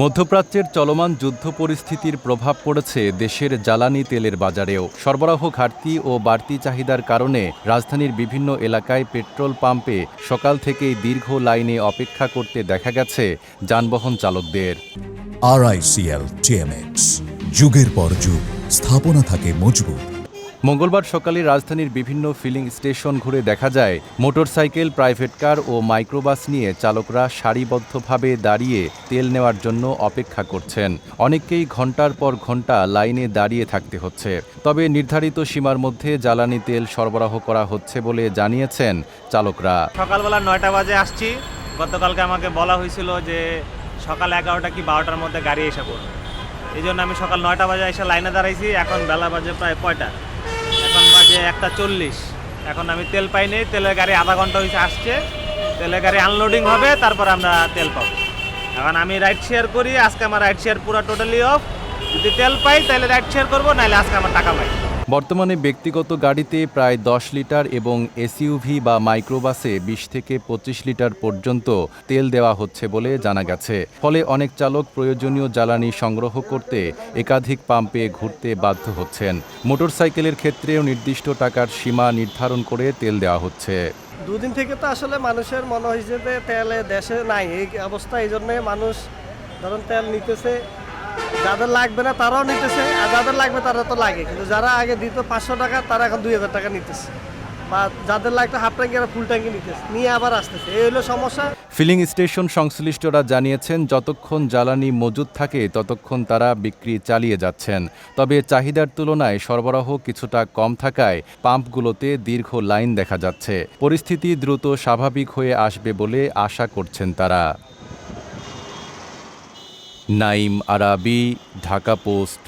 মধ্যপ্রাচ্যের চলমান যুদ্ধ পরিস্থিতির প্রভাব পড়েছে দেশের জ্বালানি তেলের বাজারেও। সরবরাহ ঘাটতি ও বাড়তি চাহিদার কারণে রাজধানীর বিভিন্ন এলাকায় পেট্রোল পাম্পে সকাল থেকেই দীর্ঘ লাইনে অপেক্ষা করতে দেখা গেছে যানবাহন চালকদের। RICL TMX, যুগের পর যুগ স্থাপনা থাকে মজবুত। মঙ্গলবার সকালে রাজধানীর বিভিন্ন ফিলিং স্টেশন ঘুরে দেখা যায় মোটরসাইকেল, প্রাইভেট কার ও মাইক্রোবাস নিয়ে চালকরা সারিবদ্ধভাবে দাঁড়িয়ে তেল নেওয়ার জন্য অপেক্ষা করছেন। অনেককেই ঘন্টার পর ঘন্টা লাইনে দাঁড়িয়ে থাকতে হচ্ছে। তবে নির্ধারিত সীমার মধ্যে জ্বালানি তেল সরবরাহ করা হচ্ছে বলে জানিয়েছেন চালকরা। সকালবেলা 9টা বাজে আসছি। গতকালকে আমাকে বলা হয়েছিল যে সকাল 11টা কি 12টার মধ্যে গাড়ি এসে পড়বে। এই জন্য আমি সকাল 9টা বাজে এসে লাইনে দাঁড়াইছি। এখন বেলা বাজে প্রায় কয়টা, এখন বাজে 1:40। এখন আমি তেল পাইনি। তেলের গাড়ি আধা ঘন্টা হয়েছে আসছে। তেলের গাড়ি আনলোডিং হবে, তারপর আমরা তেল পাবো। এখন আমি রাইড শেয়ার করি। আজকে আমার রাইড শেয়ার পুরো টোটালি অফ। যদি তেল পাই তাহলে রাইড শেয়ার করবো, নাহলে আজকে আমার টাকা পাই। বর্তমানে ব্যক্তিগত গাড়িতে প্রায় 10 লিটার এবং এসইউভি বা মাইক্রোবাসে 20 থেকে 25 লিটার পর্যন্ত তেল দেওয়া হচ্ছে বলে জানা গেছে। ফলে অনেক চালক প্রয়োজনীয় জ্বালানি সংগ্রহ করতে একাধিক পাম্পে ঘুরতে বাধ্য হচ্ছেন। মোটরসাইকেলের ক্ষেত্রেও নির্দিষ্ট টাকার সীমা নির্ধারণ করে তেল দেওয়া হচ্ছে। দুদিন থেকে তো আসলে মানুষের মনে হয়েছে যে তেল দেশে নাই, এই অবস্থা। এই জন্যে মানুষ ধরুন তেল নিতেছে, যাদের লাগবে না তারাও নিতেছে, আর যাদের লাগবে তারা তো লাগে। কিন্তু যারা আগে দিত 500 টাকা, তারা এখন 2000 টাকা নিতেছে, বা যাদের লাগতো হাফ ট্যাঙ্কি আর ফুল ট্যাঙ্কি নিতেছে, নিয়ে আবার আসতেছে। এই হলো সমস্যা। ফিলিং স্টেশন সংশ্লিষ্টরা জানিয়েছেন, যতক্ষণ জ্বালানি মজুদ থাকে ততক্ষণ তারা বিক্রি চালিয়ে যাচ্ছেন। তবে চাহিদার তুলনায় সরবরাহ কিছুটা কম থাকায় পাম্পগুলোতে দীর্ঘ লাইন দেখা যাচ্ছে। পরিস্থিতি দ্রুত স্বাভাবিক হয়ে আসবে বলে আশা করছেন তারা। নাইম আরাবী, ঢাকা পোস্ট।